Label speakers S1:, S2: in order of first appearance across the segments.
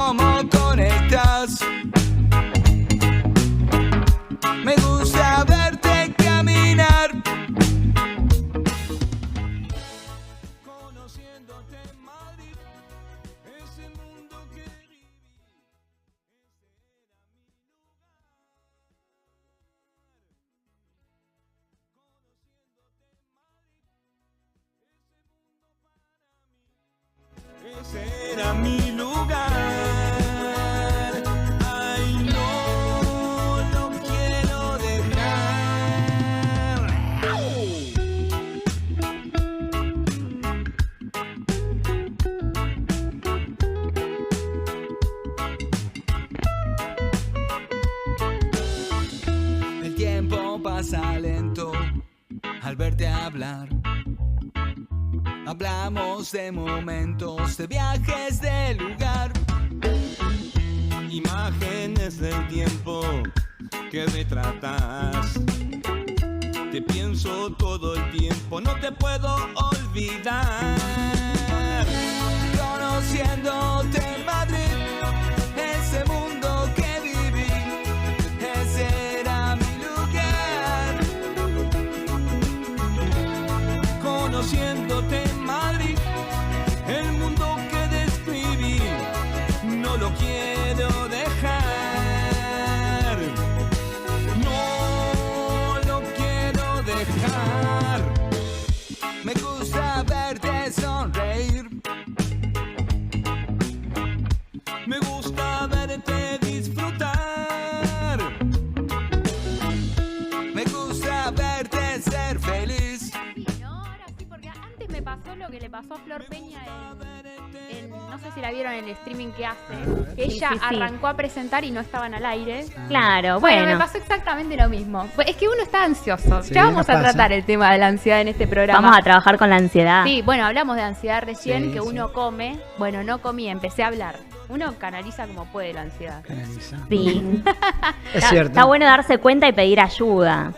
S1: cómo conectas. Me gusta verte caminar, conociéndote en Madrid, ese mundo que viví. Ese era mi lugar. Ay, no lo quiero dejar. El tiempo pasa lento al verte hablar. Hablamos de momentos, de viajes, de lugar. Imágenes del tiempo que retratas. Te pienso todo el tiempo, no te puedo olvidar. Conociéndote en Madrid, ese mundo que viví, ese era mi lugar. Conociéndote en Madrid, el mundo que describí, no lo quiero dejar. No lo quiero dejar. Me gusta verte sonreír. Me gusta verte disfrutar. Me gusta verte ser feliz.
S2: Sí, ¿no? Ahora sí, porque antes me pasó lo que le pasó a Flor Peña no sé si la vieron en el streaming que hace, que ella arrancó a presentar y no estaban al aire.
S3: Claro,
S2: Bueno,
S3: bueno.
S2: me pasó exactamente lo mismo. Es que uno está ansioso.
S4: Sí,
S2: Ya vamos a
S4: nos pasa.
S2: tratar el tema de la ansiedad en este programa.
S3: Vamos a trabajar con la ansiedad.
S2: Sí, bueno, hablamos de ansiedad recién,
S4: Sí,
S2: que
S4: sí.
S2: uno come. Bueno, no comí, empecé a hablar. Uno canaliza como puede la ansiedad.
S4: Canaliza.
S3: Sí.
S4: Es cierto.
S3: Está bueno darse cuenta y pedir ayuda.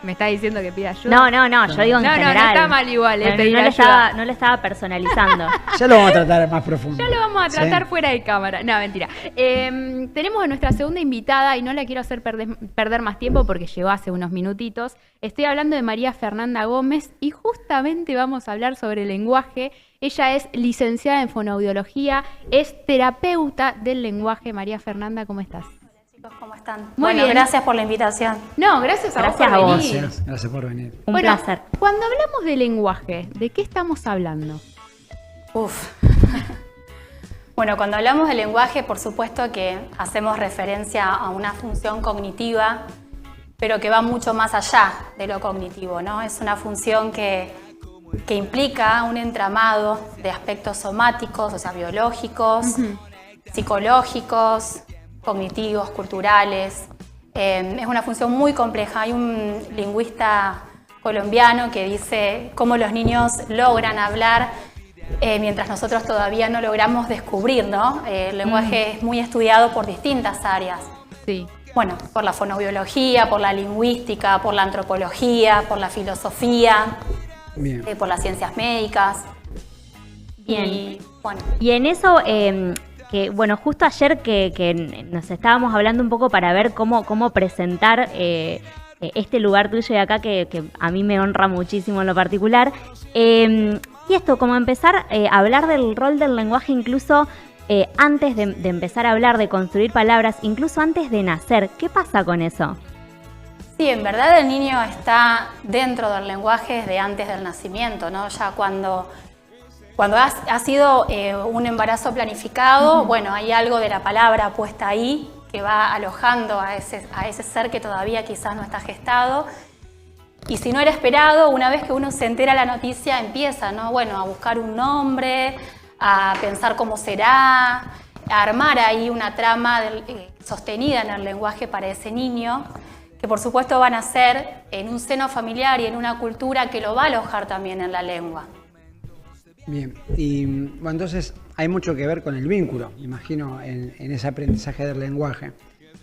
S2: ¿Me está diciendo que pida ayuda?
S3: No, yo digo en
S2: No,
S3: general.
S2: no está mal igual, pedir
S3: no,
S2: ayuda.
S3: no le estaba personalizando.
S4: Ya lo vamos a tratar más profundo.
S2: Ya lo vamos a tratar
S4: ¿Sí?
S2: fuera de cámara. No, mentira. Tenemos a nuestra segunda invitada y no la quiero hacer perder más tiempo porque llegó hace unos minutitos. Estoy hablando de María Fernanda Gómez y justamente vamos a hablar sobre el lenguaje. Ella es licenciada en fonoaudiología, es terapeuta del lenguaje. María Fernanda, ¿cómo estás?
S5: Chicos, ¿cómo están?
S2: Muy
S5: Bueno,
S2: bien.
S5: gracias por la invitación.
S2: No, gracias a
S3: Gracias
S2: vos por
S3: a vos.
S2: venir.
S4: Gracias por venir.
S3: Un
S2: Bueno,
S3: placer.
S2: cuando hablamos de lenguaje, ¿de qué estamos hablando?
S5: Uf. Bueno, cuando hablamos de lenguaje, por supuesto que hacemos referencia a una función cognitiva, pero que va mucho más allá de lo cognitivo, ¿no? Es una función que implica un entramado de aspectos somáticos, o sea, biológicos, psicológicos, cognitivos, culturales. Es una función muy compleja. Hay un lingüista colombiano que dice cómo los niños logran hablar mientras nosotros todavía no logramos descubrir, ¿no? El lenguaje es muy estudiado por distintas áreas.
S2: Sí.
S5: Bueno, por la fonoaudiología, por la lingüística, por la antropología, por la filosofía,
S4: Bien.
S5: por las ciencias médicas.
S3: Bien.
S5: Y bueno,
S3: Y en eso, que bueno, justo ayer que nos estábamos hablando un poco para ver cómo presentar este lugar tuyo de acá que a mí me honra muchísimo en lo particular. Y esto, como empezar a hablar del rol del lenguaje incluso antes de empezar a hablar, de construir palabras, incluso antes de nacer. ¿Qué pasa con eso?
S5: sí, en verdad el niño está dentro del lenguaje desde antes del nacimiento, ¿no? Ya cuando ha sido un embarazo planificado, bueno, hay algo de la palabra puesta ahí que va alojando a ese ser que todavía quizás no está gestado. Y si no era esperado, una vez que uno se entera la noticia, empieza, ¿no? Bueno, a buscar un nombre, a pensar cómo será, a armar ahí una trama sostenida en el lenguaje para ese niño, que por supuesto van a ser en un seno familiar y en una cultura que lo va a alojar también en la lengua.
S4: Bien. Y bueno, entonces hay mucho que ver con el vínculo, imagino, en ese aprendizaje del lenguaje.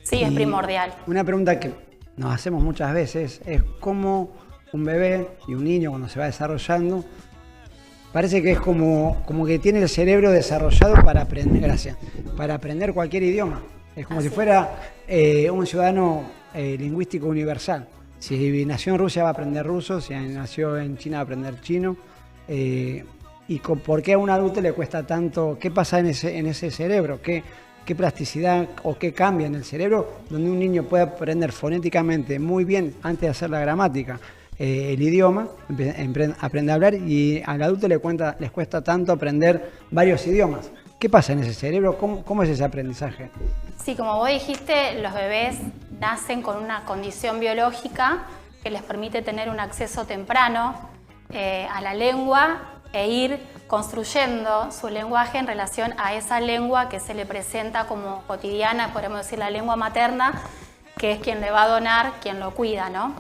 S5: Sí, es
S4: Y
S5: primordial.
S4: Una pregunta que nos hacemos muchas veces es cómo un bebé y un niño cuando se va desarrollando parece que es como que tiene el cerebro desarrollado para aprender, gracias, para aprender cualquier idioma. Es como si fuera un ciudadano lingüístico universal. Si nació en Rusia va a aprender ruso, si nació en China va a aprender chino. ¿Por qué a un adulto le cuesta tanto? ¿Qué pasa en ese cerebro? ¿Qué plasticidad o qué cambia en el cerebro donde un niño puede aprender fonéticamente muy bien antes de hacer la gramática el idioma, aprende a hablar, y al adulto les cuesta tanto aprender varios idiomas? ¿Qué pasa en ese cerebro? ¿Cómo es ese aprendizaje?
S5: Sí, como vos dijiste, los bebés nacen con una condición biológica que les permite tener un acceso temprano a la lengua e ir construyendo su lenguaje en relación a esa lengua que se le presenta como cotidiana, podemos decir la lengua materna, que es quien le va a donar, quien lo cuida, ¿no?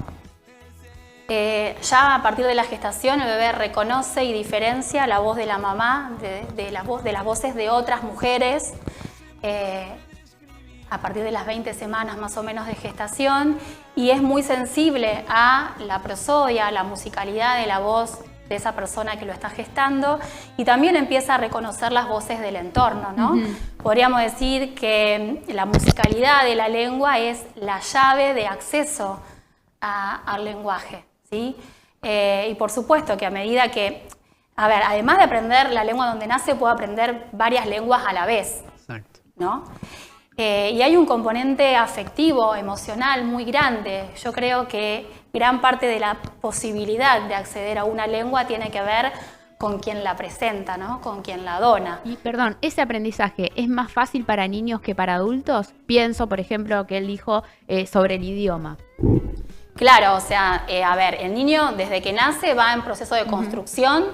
S5: Ya a partir de la gestación el bebé reconoce y diferencia la voz de la mamá de las voces de otras mujeres a partir de las 20 semanas más o menos de gestación, y es muy sensible a la prosodia, a la musicalidad de la voz de esa persona que lo está gestando, y también empieza a reconocer las voces del entorno, ¿no? Podríamos decir que la musicalidad de la lengua es la llave de acceso al lenguaje, ¿sí? Y por supuesto que a medida que, además de aprender la lengua donde nace, puede aprender varias lenguas a la vez.
S4: Exacto.
S5: ¿No? Y hay un componente afectivo, emocional muy grande. Yo creo que gran parte de la posibilidad de acceder a una lengua tiene que ver con quien la presenta, ¿no? Con quien la dona.
S2: Y perdón, ¿ese aprendizaje es más fácil para niños que para adultos? Pienso, por ejemplo, que él dijo sobre el idioma.
S5: Claro, o sea, el niño desde que nace va en proceso de construcción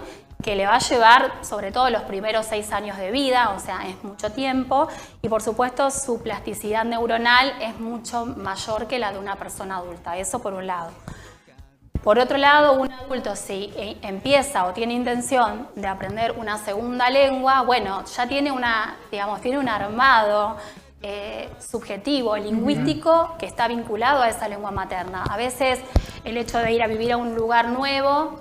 S5: que le va a llevar sobre todo los primeros 6 años de vida, o sea, es mucho tiempo, y por supuesto su plasticidad neuronal es mucho mayor que la de una persona adulta, eso por un lado. Por otro lado, un adulto si empieza o tiene intención de aprender una segunda lengua, bueno, ya tiene tiene un armado subjetivo, lingüístico, que está vinculado a esa lengua materna. A veces el hecho de ir a vivir a un lugar nuevo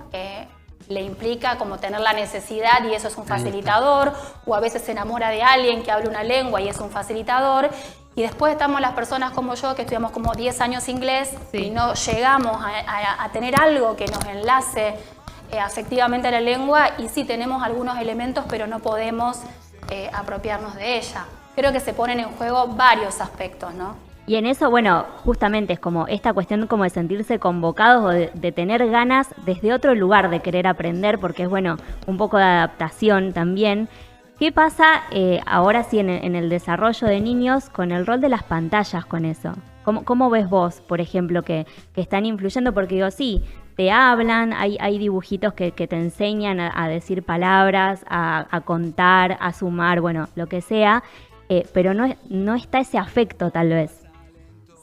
S5: le implica como tener la necesidad y eso es un facilitador, o a veces se enamora de alguien que habla una lengua y es un facilitador, y después estamos las personas como yo que estudiamos como 10 años inglés y no llegamos a tener algo que nos enlace afectivamente a la lengua, y sí tenemos algunos elementos pero no podemos apropiarnos de ella. Creo que se ponen en juego varios aspectos, ¿no?
S3: Y en eso, bueno, justamente es como esta cuestión como de sentirse convocados o de tener ganas desde otro lugar de querer aprender, porque es, bueno, un poco de adaptación también. ¿Qué pasa ahora sí en el desarrollo de niños con el rol de las pantallas con eso? ¿Cómo ves vos, por ejemplo, que están influyendo? Porque digo, sí, te hablan, hay dibujitos que te enseñan a decir palabras, a contar, a sumar, bueno, lo que sea, pero no está ese afecto tal vez.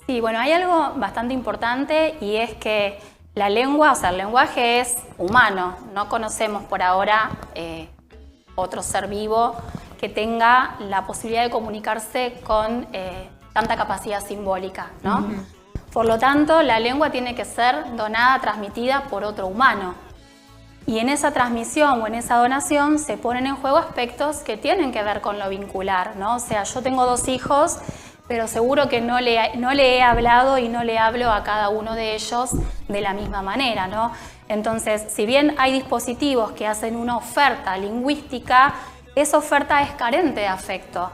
S5: Sí, bueno, hay algo bastante importante y es que la lengua, o sea, el lenguaje es humano. No conocemos por ahora otro ser vivo que tenga la posibilidad de comunicarse con tanta capacidad simbólica, ¿no? Por lo tanto, la lengua tiene que ser donada, transmitida por otro humano. Y en esa transmisión o en esa donación se ponen en juego aspectos que tienen que ver con lo vincular, ¿no? O sea, yo tengo 2 hijos, pero seguro que no le he hablado y no le hablo a cada uno de ellos de la misma manera, ¿no? Entonces, si bien hay dispositivos que hacen una oferta lingüística, esa oferta es carente de afecto,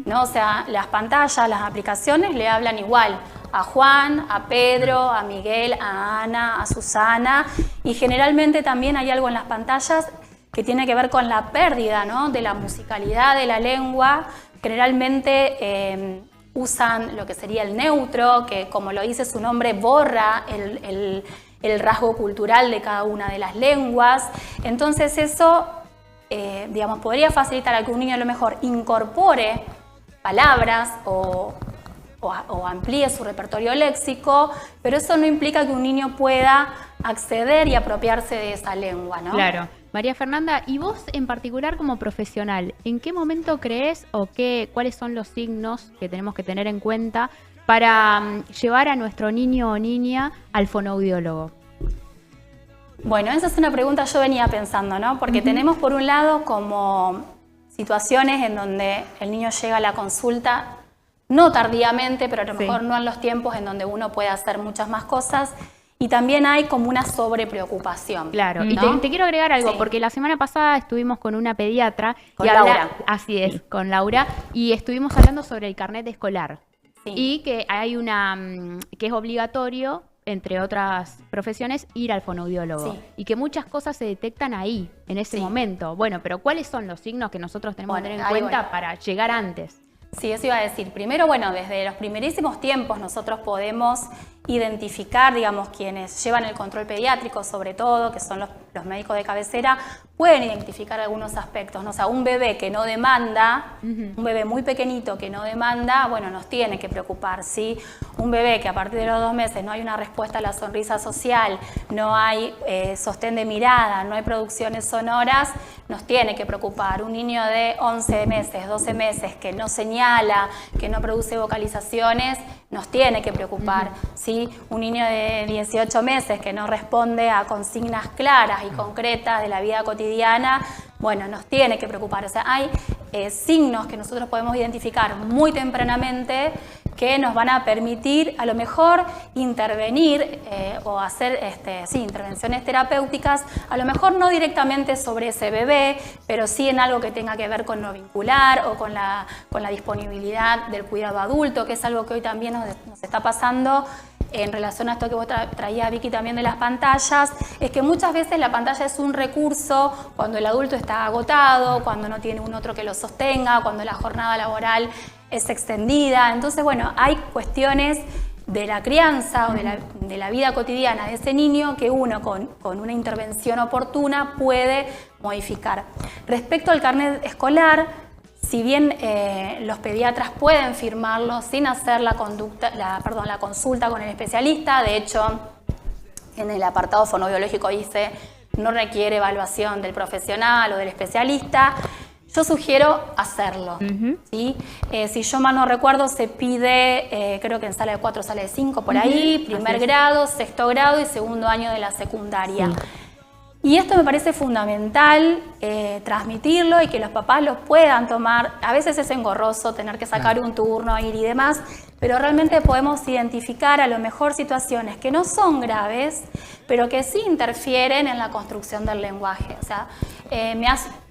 S5: ¿no? O sea, las pantallas, las aplicaciones le hablan igual a Juan, a Pedro, a Miguel, a Ana, a Susana, y generalmente también hay algo en las pantallas que tiene que ver con la pérdida, ¿no? De la musicalidad de la lengua. Generalmente usan lo que sería el neutro, que como lo dice su nombre, borra el rasgo cultural de cada una de las lenguas. Entonces eso, podría facilitar a que un niño a lo mejor incorpore palabras o amplíe su repertorio léxico, pero eso no implica que un niño pueda acceder y apropiarse de esa lengua, ¿no?
S2: Claro. María Fernanda, y vos en particular como profesional, ¿en qué momento crees o cuáles son los signos que tenemos que tener en cuenta para llevar a nuestro niño o niña al fonoaudiólogo?
S5: Bueno, esa es una pregunta que yo venía pensando, ¿no? Porque tenemos por un lado como situaciones en donde el niño llega a la consulta, no tardíamente, pero a lo mejor no en los tiempos en donde uno puede hacer muchas más cosas. Y también hay como una sobrepreocupación.
S2: Claro,
S5: ¿no?
S2: y te quiero agregar algo,
S5: Sí.
S2: porque la semana pasada estuvimos con una pediatra.
S5: Con
S2: habla-
S5: Laura.
S2: Así es, con Laura, y estuvimos hablando sobre el carnet escolar.
S5: Sí.
S2: Y que hay que es obligatorio, entre otras profesiones, ir al fonoaudiólogo.
S5: Sí.
S2: Y que muchas cosas se detectan ahí, en ese
S5: Sí.
S2: momento. Bueno, pero ¿cuáles son los signos que nosotros tenemos
S5: Bueno,
S2: que tener en
S5: ahí
S2: cuenta
S5: voy.
S2: para llegar antes?
S5: Sí, eso iba a decir. Primero, bueno, desde los primerísimos tiempos nosotros podemos identificar, digamos, quienes llevan el control pediátrico, sobre todo, que son los médicos de cabecera, pueden identificar algunos aspectos, ¿no? O sea, un bebé que no demanda, un bebé muy pequeñito que no demanda, bueno, nos tiene que preocupar, ¿sí? Un bebé que a partir de los 2 meses no hay una respuesta a la sonrisa social, no hay sostén de mirada, no hay producciones sonoras, nos tiene que preocupar. Un niño de 11 meses, 12 meses que no señala, que no produce vocalizaciones, nos tiene que preocupar, ¿sí? Un niño de 18 meses que no responde a consignas claras y concretas de la vida cotidiana, bueno, nos tiene que preocupar. O sea, hay signos que nosotros podemos identificar muy tempranamente que nos van a permitir a lo mejor intervenir o hacer intervenciones terapéuticas, a lo mejor no directamente sobre ese bebé, pero sí en algo que tenga que ver con lo vincular o con la disponibilidad del cuidado adulto, que es algo que hoy también nos está pasando en relación a esto que vos traías, Vicky, también de las pantallas, es que muchas veces la pantalla es un recurso cuando el adulto está agotado, cuando no tiene un otro que lo sostenga, cuando la jornada laboral es extendida. Entonces, bueno, hay cuestiones de la crianza o de la vida cotidiana de ese niño que uno con una intervención oportuna puede modificar. Respecto al carnet escolar, si bien los pediatras pueden firmarlo sin hacer la consulta con el especialista, de hecho, en el apartado fonoaudiológico dice no requiere evaluación del profesional o del especialista, yo sugiero hacerlo. ¿Sí? Si yo mal no recuerdo, se pide, creo que en sala de 4, sala de 5, por ahí, primer grado, 6º grado y 2º año de la secundaria.
S3: Sí.
S5: Y esto me parece fundamental, transmitirlo y que los papás lo puedan tomar. A veces es engorroso tener que sacar un turno, ir y demás, pero realmente podemos identificar a lo mejor situaciones que no son graves, pero que sí interfieren en la construcción del lenguaje. O sea,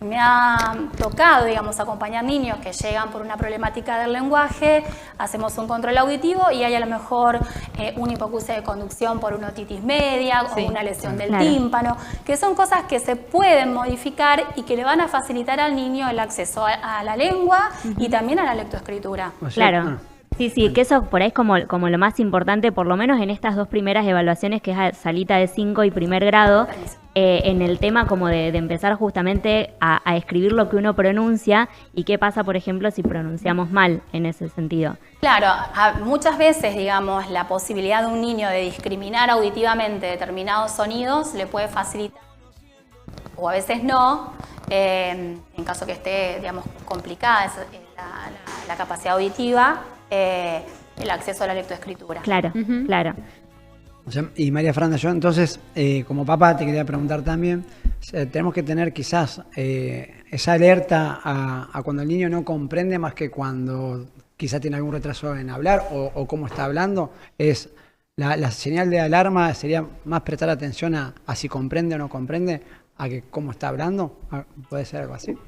S5: me ha tocado, digamos, acompañar niños que llegan por una problemática del lenguaje, hacemos un control auditivo y hay a lo mejor una hipoacusia de conducción por una otitis media o una lesión del tímpano, que son cosas que se pueden modificar y que le van a facilitar al niño el acceso a la lengua y también a la lectoescritura.
S4: O sea,
S3: Claro. Sí, que eso por ahí es como lo más importante, por lo menos en estas 2 primeras evaluaciones, que es salita de 5 y primer grado, en el tema como de empezar justamente a escribir lo que uno pronuncia y qué pasa, por ejemplo, si pronunciamos mal en ese sentido.
S5: Claro, muchas veces, digamos, la posibilidad de un niño de discriminar auditivamente determinados sonidos le puede facilitar, o a veces no, en caso que esté, digamos, complicada la capacidad auditiva, el acceso a la lectoescritura.
S3: Claro, claro.
S4: O sea, y María Fernanda, yo entonces, como papá, te quería preguntar también, tenemos que tener quizás esa alerta a cuando el niño no comprende más que cuando quizás tiene algún retraso en hablar o cómo está hablando. Es la señal de alarma sería más prestar atención a si comprende o no comprende, a que cómo está hablando. ¿Puede ser algo así?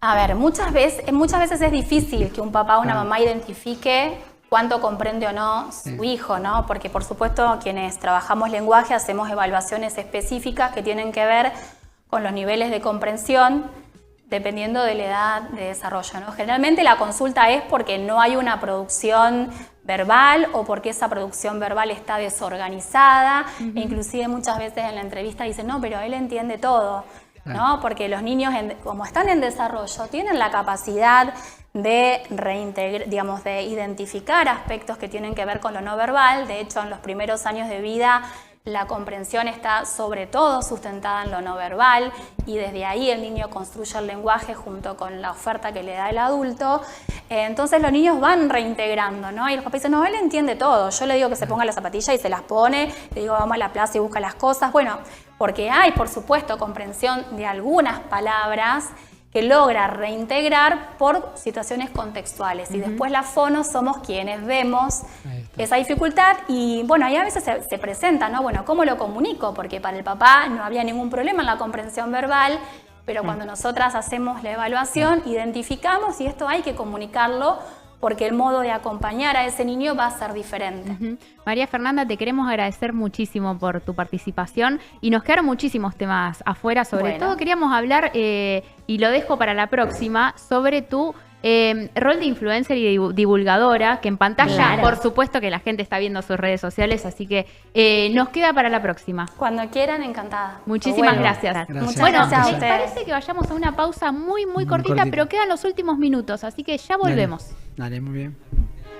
S5: A ver, muchas veces es difícil que un papá o una mamá identifique cuánto comprende o no su hijo, ¿no? Porque, por supuesto, quienes trabajamos lenguaje hacemos evaluaciones específicas que tienen que ver con los niveles de comprensión dependiendo de la edad de desarrollo, ¿no? Generalmente la consulta es porque no hay una producción verbal o porque esa producción verbal está desorganizada, e inclusive muchas veces en la entrevista dicen, no, pero él entiende todo, ¿no? Porque los niños, como están en desarrollo, tienen la capacidad de reintegrar, digamos, de identificar aspectos que tienen que ver con lo no verbal. De hecho, en los primeros años de vida la comprensión está sobre todo sustentada en lo no verbal y desde ahí el niño construye el lenguaje junto con la oferta que le da el adulto. Entonces los niños van reintegrando, ¿no? Y los papás dicen, no, él entiende todo. Yo le digo que se ponga las zapatillas y se las pone, le digo vamos a la plaza y busca las cosas. Bueno, porque hay, por supuesto, comprensión de algunas palabras que logra reintegrar por situaciones contextuales. Y después la fono somos quienes vemos esa dificultad y bueno, ahí a veces se presenta, ¿no? Bueno, ¿cómo lo comunico? Porque para el papá no había ningún problema en la comprensión verbal, pero cuando nosotras hacemos la evaluación, identificamos y esto hay que comunicarlo porque el modo de acompañar a ese niño va a ser diferente.
S2: María Fernanda, te queremos agradecer muchísimo por tu participación y nos quedaron muchísimos temas afuera, sobre todo queríamos hablar, y lo dejo para la próxima, sobre tu rol de influencer y de divulgadora, que en pantalla, por supuesto que la gente está viendo sus redes sociales, así que nos queda para la próxima.
S5: Cuando quieran, encantada.
S2: Muchísimas gracias.
S5: Muchas
S2: Bueno,
S5: gracias a
S2: me
S5: ustedes.
S2: parece que vayamos a una pausa muy cortita, pero quedan los últimos minutos, así que ya volvemos.
S4: Dale, muy bien.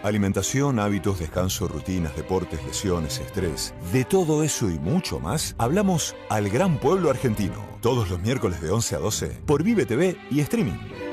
S6: Alimentación, hábitos, descanso, rutinas, deportes, lesiones, estrés. De todo eso y mucho más, hablamos al gran pueblo argentino. Todos los miércoles de 11 a 12 por Vive TV y streaming.